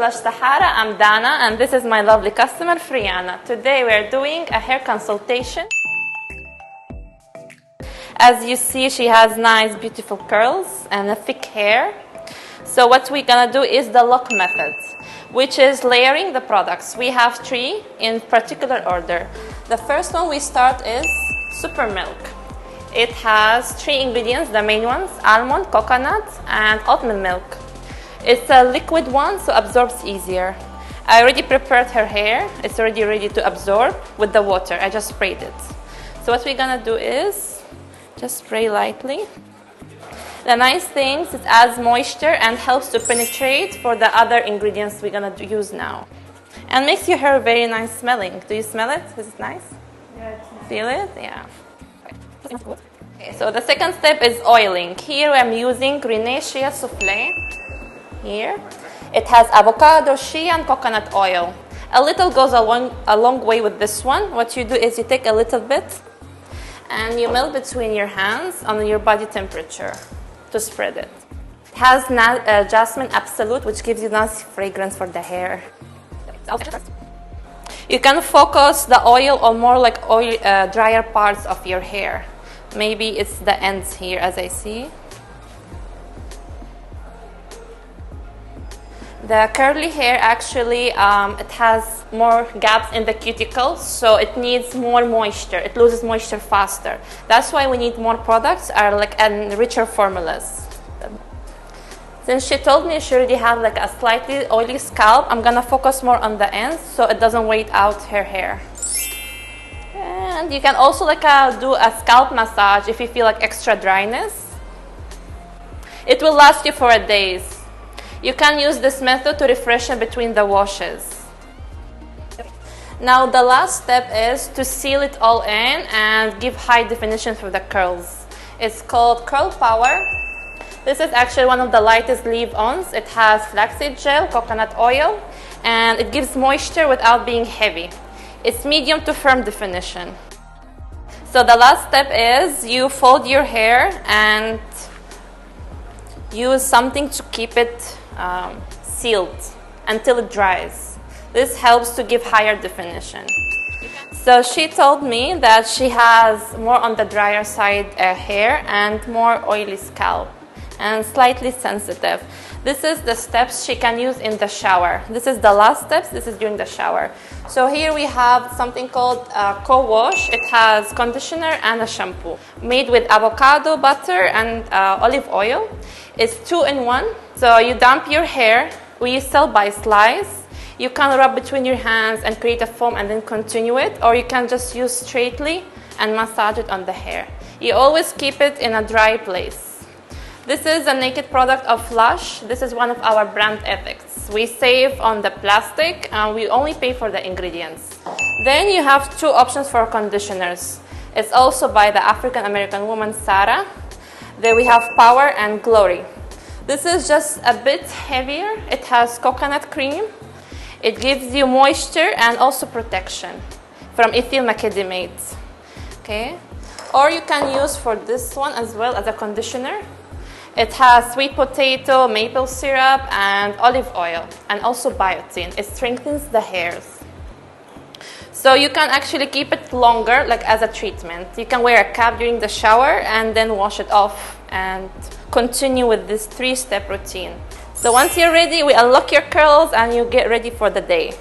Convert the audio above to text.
Lush Sahara. I'm Dana, and this is my lovely customer, Friana. Today we are doing a hair consultation. As you see, she has nice, beautiful curls and a thick hair. So what we're gonna do is the lock method, which is layering the products. We have 3 in particular order. The first one we start is Super Milk. It has 3 ingredients, the main ones: almond, coconut, and oatmeal milk. It's a liquid one, so absorbs easier. I already prepared her hair. It's already ready to absorb with the water. I just sprayed it. So what we're gonna do is just spray lightly. The nice thing is it adds moisture and helps to penetrate for the other ingredients we're gonna use now. And makes your hair very nice smelling. Do you smell it? Is it nice? Yeah. Feel it? Yeah. Okay, so the second step is oiling. Here I'm using Greenacea Soufflé. Here. It has avocado, shea, and coconut oil. A little goes a long way with this one. What you do is you take a little bit and you melt between your hands on your body temperature to spread it. It has jasmine absolute, which gives you nice fragrance for the hair. You can focus the oil on more like drier parts of your hair. Maybe it's the ends here, as I see. The curly hair actually, it has more gaps in the cuticles, so it needs more moisture. It loses moisture faster. That's why we need more products and richer formulas. Since she told me she already has like a slightly oily scalp, I'm gonna focus more on the ends so it doesn't weight out her hair. And you can also do a scalp massage if you feel like extra dryness. It will last you for days. You can use this method to refreshen between the washes. Now the last step is to seal it all in and give high definition for the curls. It's called Curl Power. This is actually one of the lightest leave-ons. It has flaxseed gel, coconut oil, and it gives moisture without being heavy. It's medium to firm definition. So the last step is you fold your hair and use something to keep it sealed until it dries. This helps to give higher definition. So she told me that she has more on the drier side hair and more oily scalp and slightly sensitive. This is the steps she can use in the shower. This is the last steps. This is during the shower. So here we have something called co-wash. It has conditioner and a shampoo made with avocado butter and olive oil. It's 2-in-1. So you dump your hair. We sell by slice. You can rub between your hands and create a foam and then continue it, or you can just use straightly and massage it on the hair. You always keep it in a dry place. This is a naked product of Lush. This is one of our brand ethics. We save on the plastic and we only pay for the ingredients. Then you have 2 options for conditioners. It's also by the African American woman Sarah. Then we have Power and Glory. This is just a bit heavier. It has coconut cream. It gives you moisture and also protection from ethyl macadamate. Okay? Or you can use for this one as well as a conditioner. It has sweet potato, maple syrup, and olive oil, and also biotin. It strengthens the hairs. So you can actually keep it longer, like as a treatment. You can wear a cap during the shower and then wash it off and continue with this 3-step routine. So once you're ready, we unlock your curls and you get ready for the day.